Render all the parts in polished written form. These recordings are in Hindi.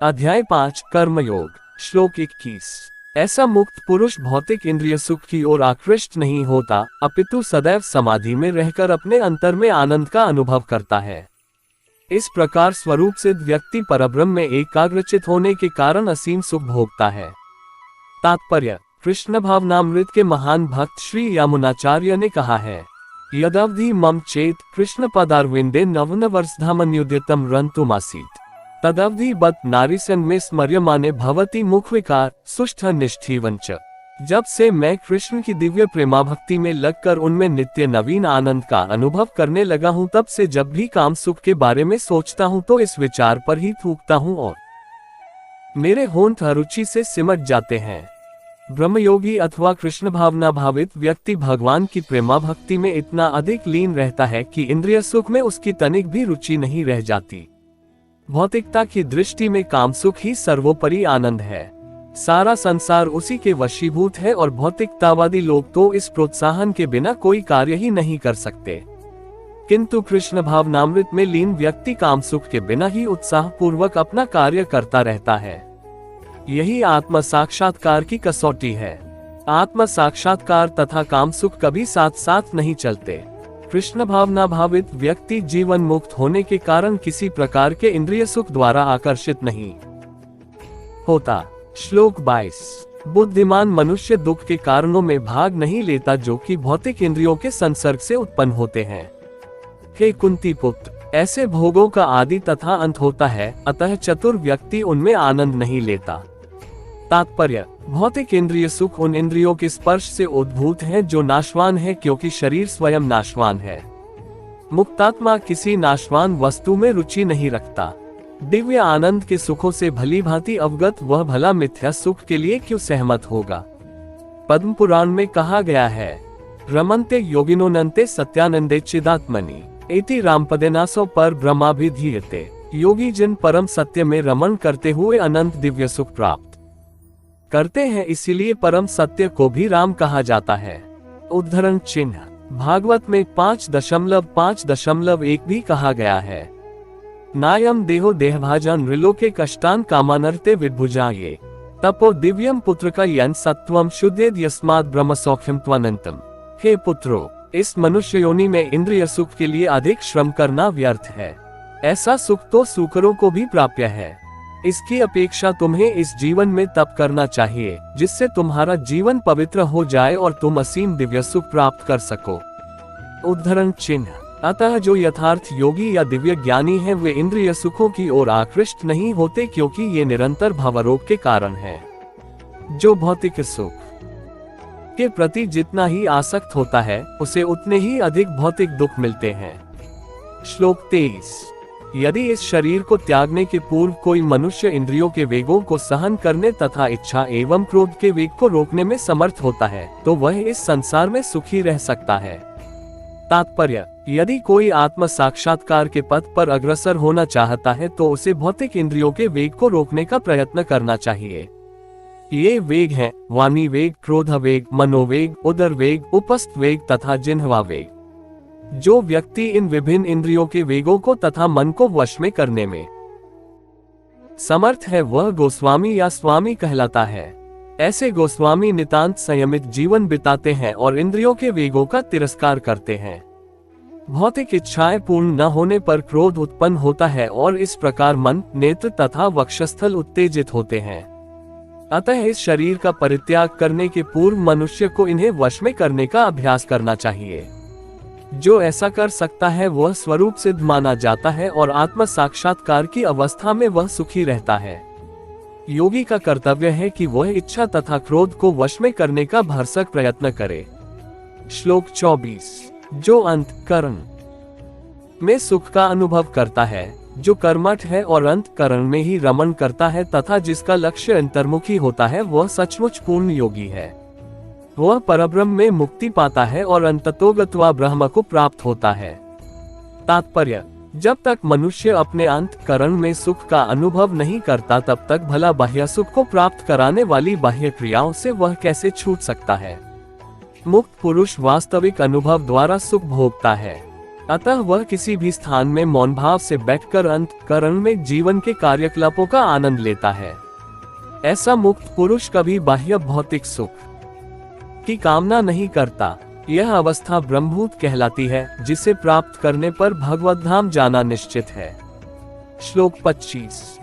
अध्याय 5 कर्मयोग। श्लोक 21। ऐसा मुक्त पुरुष भौतिक इंद्रिय सुख की ओर आकृष्ट नहीं होता, अपितु सदैव समाधि में रहकर अपने अंतर में आनंद का अनुभव करता है। इस प्रकार स्वरूप सिद्ध व्यक्ति परब्रह्म में एकाग्रचित होने के कारण असीम सुख भोगता है। तात्पर्य: कृष्ण भावनामृत के महान भक्त श्री यामुनाचार्य ने कहा है, यदवधि मम चेत कृष्ण पदारविंदे नवनवर्षधामन्युद्यतम रंतुमासीत तदवधि बत नारीसन में स्मर्यमाने भवती मुख विकार सुष्ठ निष्ठीवंच। जब से मैं कृष्ण की दिव्य प्रेमा भक्ति में लगकर उनमें नित्य नवीन आनंद का अनुभव करने लगा हूँ, तब से जब भी काम सुख के बारे में सोचता हूँ तो इस विचार पर ही थूकता हूँ और मेरे होंठ अरुचि से सिमट जाते हैं। ब्रह्मयोगी अथवा कृष्ण भावना भावित व्यक्ति भगवान की प्रेमा भक्ति में इतना अधिक लीन रहता है कि इंद्रिय सुख में उसकी तनिक भी रुचि नहीं रह जाती। भौतिकता की दृष्टि में काम सुख ही सर्वोपरि आनंद है। सारा संसार उसी के वशीभूत है और भौतिकतावादी लोग तो इस प्रोत्साहन के बिना कोई कार्य ही नहीं कर सकते। किंतु कृष्ण भावनामृत में लीन व्यक्ति काम सुख के बिना ही उत्साह पूर्वक अपना कार्य करता रहता है। यही आत्म साक्षात्कार की कसौटी है। आत्म साक्षात्कार तथा काम सुख कभी साथ साथ नहीं चलते। कृष्ण भावना भावित व्यक्ति जीवन मुक्त होने के कारण किसी प्रकार के इंद्रिय सुख द्वारा आकर्षित नहीं होता। श्लोक 22। बुद्धिमान मनुष्य दुख के कारणों में भाग नहीं लेता जो कि भौतिक इंद्रियों के संसर्ग से उत्पन्न होते हैं। हे कुंती पुत्र, ऐसे भोगों का आदि तथा अंत होता है, अतः चतुर व्यक्ति उनमें आनंद नहीं लेता। तात्पर्य: भौतिक इंद्रिय सुख उन इंद्रियों के स्पर्श से उद्भूत हैं जो नाशवान है, क्योंकि शरीर स्वयं नाशवान है। मुक्तात्मा किसी नाशवान वस्तु में रुचि नहीं रखता। दिव्य आनंद के सुखों से भली भांति अवगत वह भला मिथ्या सुख के लिए क्यों सहमत होगा। पद्म पुराण में कहा गया है, रमन्ते योगिनोनन्ते सत्यानंदे चिदात्मनि एति रामपदेनासो पर ब्रह्माभिधीयते। योगी जन परम सत्य में रमण करते हुए अनंत दिव्य सुख प्राप्त करते हैं, इसीलिए परम सत्य को भी राम कहा जाता है। उद्धरण चिन्ह: भागवत में 5.5.1 भी कहा गया है, नायम देहो देहभाजन नृलोके कष्टान कामानर्ते विद्भुजाये तपो दिव्यम पुत्र का यन सत्वम शुद्धेद यस्मात् ब्रह्म सौख्यम त्वनंतम। हे पुत्रो, इस मनुष्य योनि में इंद्रिय सुख के लिए अधिक श्रम करना व्यर्थ है। ऐसा सुख तो सूकरों को भी प्राप्य है। इसकी अपेक्षा तुम्हें इस जीवन में तप करना चाहिए, जिससे तुम्हारा जीवन पवित्र हो जाए और तुम असीम दिव्य सुख प्राप्त कर सको। उद्धरण चिन्ह: अतः जो यथार्थ योगी या दिव्य ज्ञानी है वे इंद्रिय सुखों की ओर आकृष्ट नहीं होते, क्योंकि ये निरंतर भवरोग के कारण है। जो भौतिक सुख के प्रति जितना ही आसक्त होता है, उसे उतने ही अधिक भौतिक दुख मिलते हैं। श्लोक 23। यदि इस शरीर को त्यागने के पूर्व कोई मनुष्य इंद्रियों के वेगों को सहन करने तथा इच्छा एवं क्रोध के वेग को रोकने में समर्थ होता है, तो वह इस संसार में सुखी रह सकता है। तात्पर्य: यदि कोई आत्म साक्षात्कार के पथ पर अग्रसर होना चाहता है तो उसे भौतिक इंद्रियों के वेग को रोकने का प्रयत्न करना चाहिए। ये वेग हैं वाणी वेग, क्रोध वेग, मनोवेग, उदर वेग, उपस्थ वेग तथा जिह्वा वेग। जो व्यक्ति इन विभिन्न इंद्रियों के वेगों को तथा मन को वश में करने में समर्थ है, वह गोस्वामी या स्वामी कहलाता है। ऐसे गोस्वामी नितांत संयमित जीवन बिताते हैं और इंद्रियों के वेगों का तिरस्कार करते हैं। भौतिक इच्छाएं पूर्ण न होने पर क्रोध उत्पन्न होता है और इस प्रकार मन, नेत्र तथा वक्षस्थल उत्तेजित होते हैं। अतः इस शरीर का परित्याग करने के पूर्व मनुष्य को इन्हें वश में करने का अभ्यास करना चाहिए। जो ऐसा कर सकता है वह स्वरूप सिद्ध माना जाता है और आत्म साक्षात्कार की अवस्था में वह सुखी रहता है। योगी का कर्तव्य है कि वह इच्छा तथा क्रोध को वश में करने का भरसक प्रयत्न करे। श्लोक 24। जो अंतःकरण में सुख का अनुभव करता है, जो कर्मठ है और अंतःकरण में ही रमण करता है तथा जिसका लक्ष्य अंतर्मुखी होता है, वह सचमुच पूर्ण योगी है। वह परब्रह्म में मुक्ति पाता है और अंततो गत्वा ब्रह्म को प्राप्त होता है। तात्पर्य: जब तक मनुष्य अपने अंतःकरण में सुख का अनुभव नहीं करता, तब तक भला बाह्य सुख को प्राप्त कराने वाली बाह्य क्रियाओं से वह कैसे छूट सकता है। मुक्त पुरुष वास्तविक अनुभव द्वारा सुख भोगता है। अतः वह किसी भी स्थान में मौन भाव से बैठकर अंतःकरण में जीवन के कार्यकलापों का आनंद लेता है। ऐसा मुक्त पुरुष कभी बाह्य भौतिक सुख की कामना नहीं करता। यह अवस्था ब्रह्मभूत कहलाती है, जिसे प्राप्त करने पर भगवत धाम जाना निश्चित है। श्लोक 25।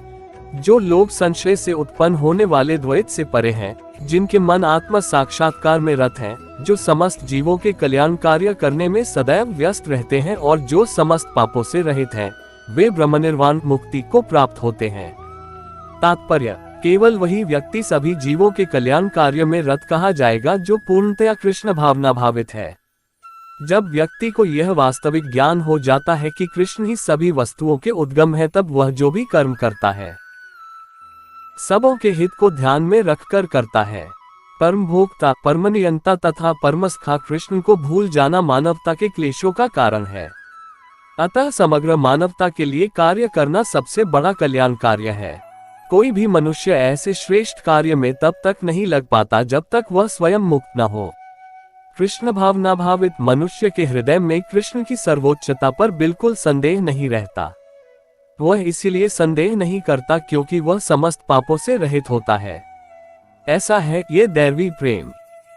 जो लोग संशय से उत्पन्न होने वाले द्वैत से परे हैं, जिनके मन आत्म साक्षात्कार में रत हैं, जो समस्त जीवों के कल्याण कार्य करने में सदैव व्यस्त रहते हैं और जो समस्त पापों से रहित हैं, वे ब्रह्मनिर्वाण मुक्ति को प्राप्त होते हैं। तात्पर्य: केवल वही व्यक्ति सभी जीवों के कल्याण कार्य में रत कहा जाएगा जो पूर्णतया कृष्ण भावना भावित है। जब व्यक्ति को यह वास्तविक ज्ञान हो जाता है कि कृष्ण ही सभी वस्तुओं के उद्गम है, तब वह जो भी कर्म करता है सबों के हित को ध्यान में रखकर करता है। परम भोक्ता, परमनियंता तथा परमसखा कृष्ण को भूल जाना मानवता के क्लेशों का कारण है। अतः समग्र मानवता के लिए कार्य करना सबसे बड़ा कल्याण कार्य है। कोई भी मनुष्य ऐसे श्रेष्ठ कार्य में तब तक नहीं लग पाता जब तक वह स्वयं मुक्त न हो। कृष्ण भावना भावित मनुष्य के हृदय में कृष्ण की सर्वोच्चता पर बिल्कुल संदेह नहीं रहता। वह इसीलिए संदेह नहीं करता क्योंकि वह समस्त पापों से रहित होता है। ऐसा है ये दैवी प्रेम।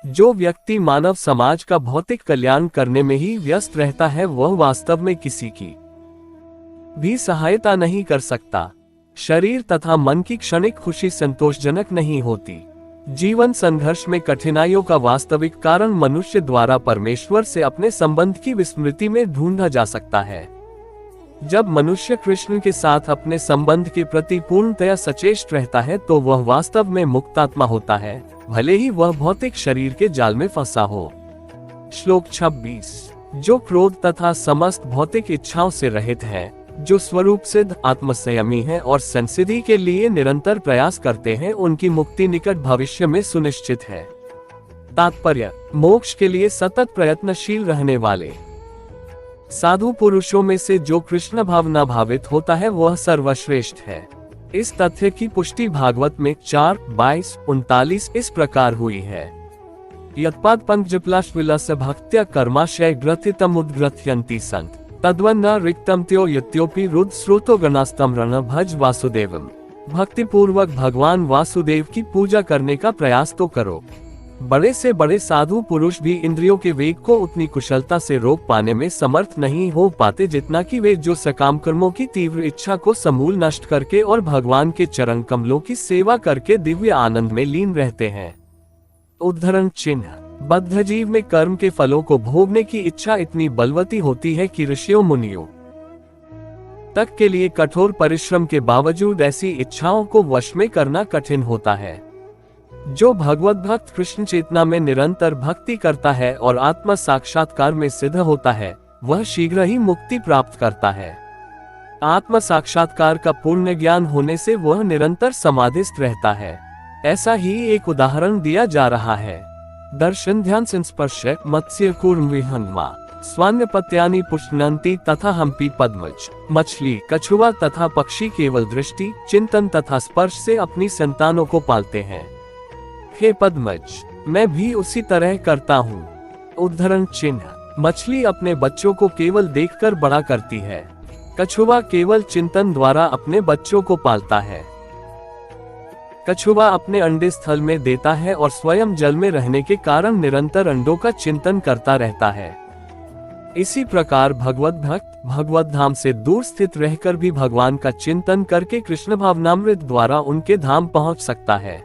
जो व्यक्ति मानव समाज का भौतिक कल्याण करने में ही व्यस्त रहता है, वह वास्तव में किसी की भी सहायता नहीं कर सकता। शरीर तथा मन की क्षणिक खुशी संतोषजनक नहीं होती। जीवन संघर्ष में कठिनाइयों का वास्तविक कारण मनुष्य द्वारा परमेश्वर से अपने संबंध की विस्मृति में ढूंढा जा सकता है। जब मनुष्य कृष्ण के साथ अपने संबंध के प्रति पूर्णतया सचेष्ट रहता है, तो वह वास्तव में मुक्तात्मा होता है, भले ही वह भौतिक शरीर के जाल में फंसा हो। श्लोक 26। जो क्रोध तथा समस्त भौतिक इच्छाओं से रहित है, जो स्वरूप सिद्ध आत्मसंयमी है और संसिद्धि के लिए निरंतर प्रयास करते हैं, उनकी मुक्ति निकट भविष्य में सुनिश्चित है। तात्पर्य: मोक्ष के लिए सतत प्रयत्नशील रहने वाले साधु पुरुषों में से जो कृष्ण भावना भावित होता है, वह सर्वश्रेष्ठ है। इस तथ्य की पुष्टि भागवत में 4:22-39 इस प्रकार हुई है। यत्पाद पंकजप्लाश्विलस्य भक्त्या कर्माशय ग्रथितमुद्ग्रथयन्ति संत तद्वन्न रिक्तम त्यो यत्योपि रुद्र श्रोतो गणास्तम रण भज वासुदेवम। भक्ति पूर्वक भगवान वासुदेव की पूजा करने का प्रयास तो करो। बड़े से बड़े साधु पुरुष भी इंद्रियों के वेग को उतनी कुशलता से रोक पाने में समर्थ नहीं हो पाते जितना कि वे जो सकाम कर्मों की तीव्र इच्छा को समूल नष्ट करके और भगवान के चरण कमलों की सेवा करके दिव्य आनंद में लीन रहते हैं। उद्धरण चिन्ह: बद्ध जीव में कर्म के फलों को भोगने की इच्छा इतनी बलवती होती है कि ऋषियों मुनियों तक के लिए कठोर परिश्रम के बावजूद ऐसी इच्छाओं को वश में करना कठिन होता है। जो भगवत भक्त कृष्ण चेतना में निरंतर भक्ति करता है और आत्म साक्षात्कार में सिद्ध होता है, वह शीघ्र ही मुक्ति प्राप्त करता है। आत्म साक्षात्कार का पूर्ण ज्ञान होने से वह निरंतर समाधिस्थ रहता है। ऐसा ही एक उदाहरण दिया जा रहा है। दर्शन ध्यान संस्पर्श मत्स्य कूर्म विहंगमा स्वान्यपत्यानि पुष्णन्ति तथा हम्पी पद्मज। मछली, कछुआ तथा पक्षी केवल दृष्टि, चिंतन तथा स्पर्श से अपनी संतानों को पालते हैं। हे पद्मज, मैं भी उसी तरह करता हूँ। उद्धरण चिन्ह: मछली अपने बच्चों को केवल देखकर बड़ा करती है। कछुआ केवल चिंतन द्वारा अपने बच्चों को पालता है। कछुआ अपने अंडे स्थल में देता है और स्वयं जल में रहने के कारण निरंतर अंडों का चिंतन करता रहता है। इसी प्रकार भगवत भक्त भगवत धाम से दूर स्थित रहकर भी भगवान का चिंतन करके कृष्ण भावनामृत द्वारा उनके धाम पहुंच सकता है।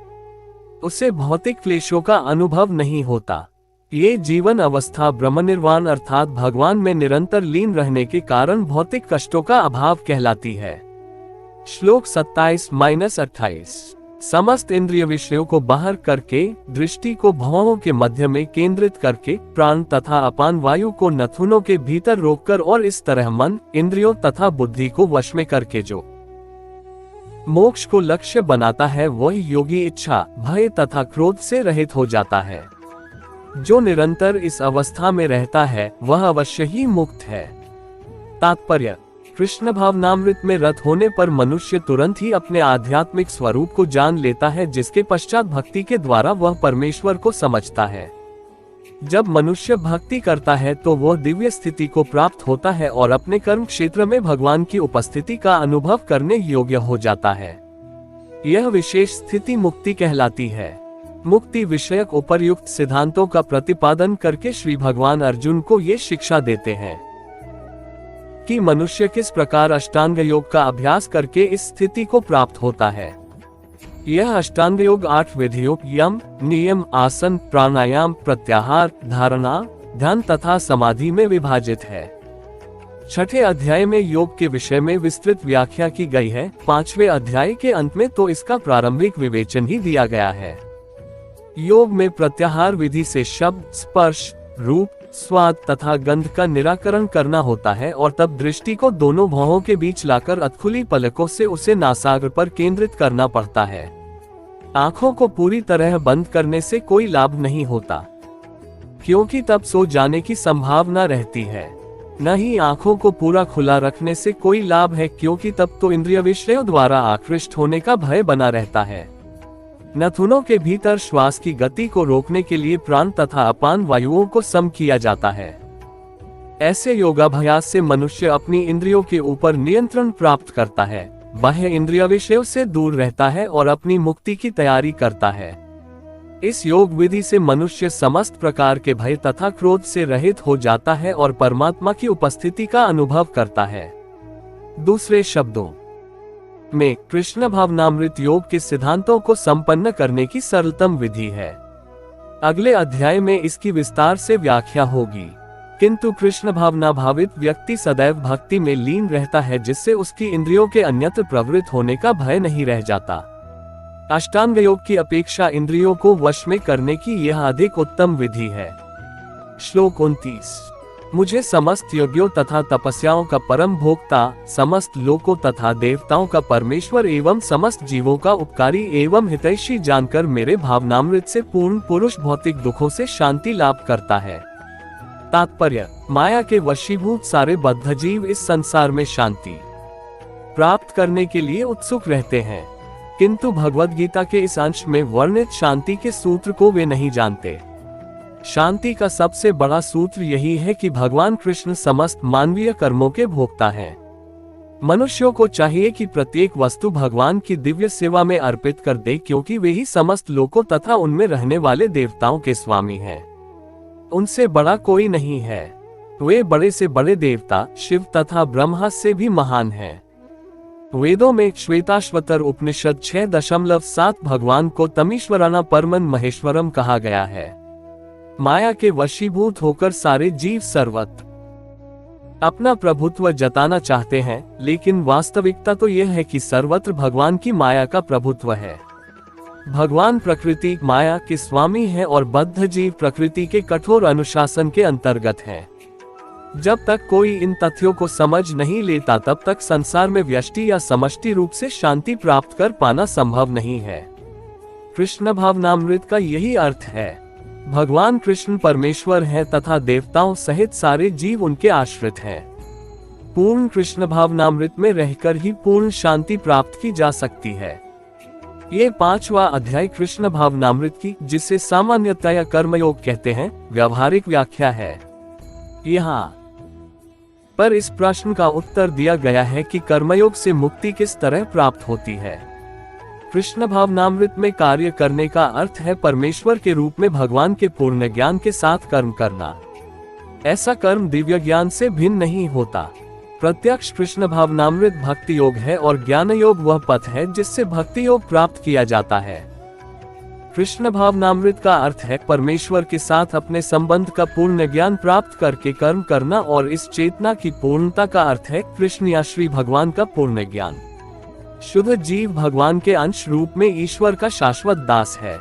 उसे भौतिक क्लेशों का अनुभव नहीं होता। ये जीवन अवस्था ब्रह्मनिर्वाण अर्थात भगवान में निरंतर लीन रहने के कारण भौतिक कष्टों का अभाव कहलाती है। श्लोक 27-28। समस्त इंद्रिय विषयों को बाहर करके, दृष्टि को भौहों के मध्य में केंद्रित करके, प्राण तथा अपान वायु को नथुनों के भीतर रोककर और इस तरह मन, इंद्रियों तथा बुद्धि को वश में करके जो मोक्ष को लक्ष्य बनाता है, वही योगी इच्छा, भय तथा क्रोध से रहित हो जाता है। जो निरंतर इस अवस्था में रहता है, वह अवश्य ही मुक्त है। तात्पर्य: कृष्ण भावनामृत में रत होने पर मनुष्य तुरंत ही अपने आध्यात्मिक स्वरूप को जान लेता है, जिसके पश्चात भक्ति के द्वारा वह परमेश्वर को समझता है। जब मनुष्य भक्ति करता है तो वह दिव्य स्थिति को प्राप्त होता है और अपने कर्म क्षेत्र में भगवान की उपस्थिति का अनुभव करने योग्य हो जाता है। यह विशेष स्थिति मुक्ति कहलाती है। मुक्ति विषयक उपर्युक्त सिद्धांतों का प्रतिपादन करके श्री भगवान अर्जुन को ये शिक्षा देते हैं कि मनुष्य किस प्रकार अष्टांग योग का अभ्यास करके इस स्थिति को प्राप्त होता है। यह अष्टांग योग 8 विधियों यम, नियम, आसन, प्राणायाम, प्रत्याहार, धारणा, ध्यान तथा समाधि में विभाजित है। 6ठे अध्याय में योग के विषय में विस्तृत व्याख्या की गई है। 5वें अध्याय के अंत में तो इसका प्रारंभिक विवेचन ही दिया गया है। योग में प्रत्याहार विधि से शब्द, स्पर्श, रूप, स्वाद तथा गंध का निराकरण करना होता है और तब दृष्टि को दोनों भौहों के बीच लाकर अधखुली पलकों से उसे नासाग्र पर केंद्रित करना पड़ता है। आंखों को पूरी तरह बंद करने से कोई लाभ नहीं होता, क्योंकि तब सो जाने की संभावना रहती है। न ही आंखों को पूरा खुला रखने से कोई लाभ है, क्योंकि तब तो इंद्रिय विषयों द्वारा आकृष्ट होने का भय बना रहता है। नथुनों के भीतर श्वास की गति को रोकने के लिए प्राण तथा अपान वायुओं को सम किया जाता है। ऐसे योगाभ्यास से मनुष्य अपनी इंद्रियों के ऊपर नियंत्रण प्राप्त करता है, बाह्य इंद्रिय विषयों से दूर रहता है और अपनी मुक्ति की तैयारी करता है। इस योग विधि से मनुष्य समस्त प्रकार के भय तथा क्रोध से रहित हो जाता है और परमात्मा की उपस्थिति का अनुभव करता है। दूसरे शब्दों में कृष्ण भावनामृत योग के सिद्धांतों को संपन्न करने की सरलतम विधि है। अगले अध्याय में इसकी विस्तार से व्याख्या होगी। किंतु कृष्ण भावना भावित व्यक्ति सदैव भक्ति में लीन रहता है, जिससे उसकी इंद्रियों के अन्यत्र प्रवृत्त होने का भय नहीं रह जाता। अष्टांग योग की अपेक्षा इंद्रियों को वश में करने की यह अधिक उत्तम विधि है। श्लोक 29। मुझे समस्त यज्ञों तथा तपस्याओं का परम भोक्ता, समस्त लोकों तथा देवताओं का परमेश्वर एवं समस्त जीवों का उपकारी एवं हितैषी जानकर मेरे भावनामृत से पूर्ण पुरुष भौतिक दुखों से शांति लाभ करता है। तात्पर्य: माया के वशीभूत सारे बद्ध जीव इस संसार में शांति प्राप्त करने के लिए उत्सुक रहते हैं, किंतु भगवद गीता के इस अंश में वर्णित शांति के सूत्र को वे नहीं जानते। शांति का सबसे बड़ा सूत्र यही है कि भगवान कृष्ण समस्त मानवीय कर्मों के भोक्ता हैं। मनुष्यों को चाहिए कि प्रत्येक वस्तु भगवान की दिव्य सेवा में अर्पित कर दे, क्योंकि वे ही समस्त लोकों तथा उनमें रहने वाले देवताओं के स्वामी हैं। उनसे बड़ा कोई नहीं है। वे बड़े से बड़े देवता शिव तथा ब्रह्मा से भी महान हैं। वेदों में श्वेताश्वतर उपनिषद 6.7 भगवान को तमीश्वराना परमन महेश्वरम कहा गया है। माया के वशीभूत होकर सारे जीव सर्वत्र अपना प्रभुत्व जताना चाहते हैं, लेकिन वास्तविकता तो यह है कि सर्वत्र भगवान की माया का प्रभुत्व है। भगवान प्रकृति माया के स्वामी हैं और बद्ध जीव प्रकृति के कठोर अनुशासन के अंतर्गत हैं। जब तक कोई इन तथ्यों को समझ नहीं लेता, तब तक संसार में व्यष्टि या समष्टि रूप से शांति प्राप्त कर पाना संभव नहीं है। कृष्ण भावनामृत का यही अर्थ है। भगवान कृष्ण परमेश्वर हैं तथा देवताओं सहित सारे जीव उनके आश्रित हैं। पूर्ण कृष्ण भावनामृत में रहकर ही पूर्ण शांति प्राप्त की जा सकती है। ये 5वां अध्याय कृष्ण भावनामृत की, जिसे सामान्यतया कर्मयोग कहते हैं, व्यावहारिक व्याख्या है। यहाँ पर इस प्रश्न का उत्तर दिया गया है कि कर्मयोग से मुक्ति किस तरह प्राप्त होती है। कृष्ण भावनामृत में कार्य करने का अर्थ है परमेश्वर के रूप में भगवान के पूर्ण ज्ञान के साथ कर्म करना। ऐसा कर्म दिव्य ज्ञान से भिन्न नहीं होता। प्रत्यक्ष कृष्ण भावनामृत भक्ति योग है और ज्ञान योग वह पथ है जिससे भक्ति योग प्राप्त किया जाता है। कृष्ण भावनामृत का अर्थ है परमेश्वर के साथ अपने संबंध का पूर्ण ज्ञान प्राप्त करके कर्म करना, और इस चेतना की पूर्णता का अर्थ है कृष्ण या श्री भगवान का पूर्ण ज्ञान। शुद्ध जीव भगवान के अंश रूप में ईश्वर का शाश्वत दास है।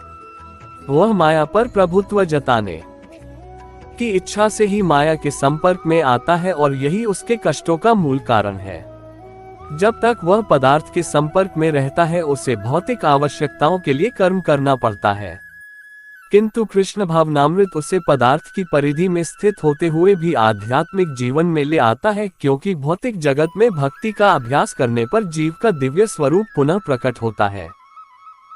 वह माया पर प्रभुत्व जताने की इच्छा से ही माया के संपर्क में आता है और यही उसके कष्टों का मूल कारण है। जब तक वह पदार्थ के संपर्क में रहता है, उसे भौतिक आवश्यकताओं के लिए कर्म करना पड़ता है, किंतु कृष्ण भावनामृत उसे पदार्थ की परिधि में स्थित होते हुए भी आध्यात्मिक जीवन में ले आता है, क्योंकि भौतिक जगत में भक्ति का अभ्यास करने पर जीव का दिव्य स्वरूप पुनः प्रकट होता है।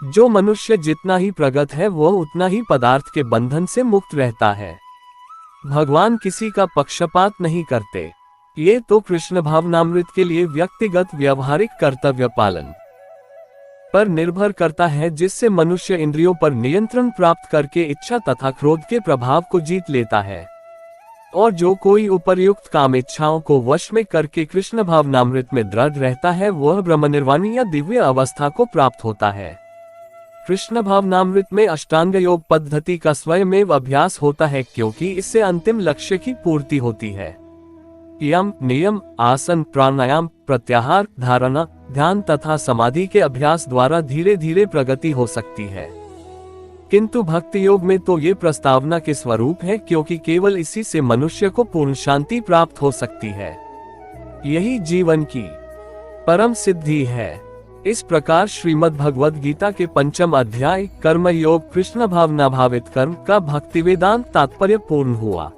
जो मनुष्य जितना ही प्रगत है, वह उतना ही पदार्थ के बंधन से मुक्त रहता है। भगवान किसी का पक्षपात नहीं करते। ये तो कृष्ण भावनामृत के लिए व्यक्तिगत व्यवहारिक कर्तव्य पालन पर निर्भर करता है, जिससे मनुष्य इंद्रियों पर नियंत्रण प्राप्त करके इच्छा तथा क्रोध के प्रभाव को जीत लेता है। और जो कोई उपर्युक्त काम इच्छाओं को वश में करके कृष्ण भावनामृत में दृढ़ रहता है, वह ब्रह्मनिर्वाणी या दिव्य अवस्था को प्राप्त होता है। कृष्ण भावनामृत में अष्टांग योग पद्धति का स्वयमेव अभ्यास होता है, क्योंकि इससे अंतिम लक्ष्य की पूर्ति होती है। यम, नियम, आसन, प्राणायाम, प्रत्याहार, धारणा, ध्यान तथा समाधि के अभ्यास द्वारा धीरे धीरे प्रगति हो सकती है। किंतु भक्ति योग में तो ये प्रस्तावना के स्वरूप है, क्योंकि केवल इसी से मनुष्य को पूर्ण शांति प्राप्त हो सकती है। यही जीवन की परम सिद्धि है। इस प्रकार श्रीमद् भगवद गीता के 5वें अध्याय कर्म योग कृष्ण भावना भावित कर्म का भक्ति वेदांत तात्पर्य पूर्ण हुआ।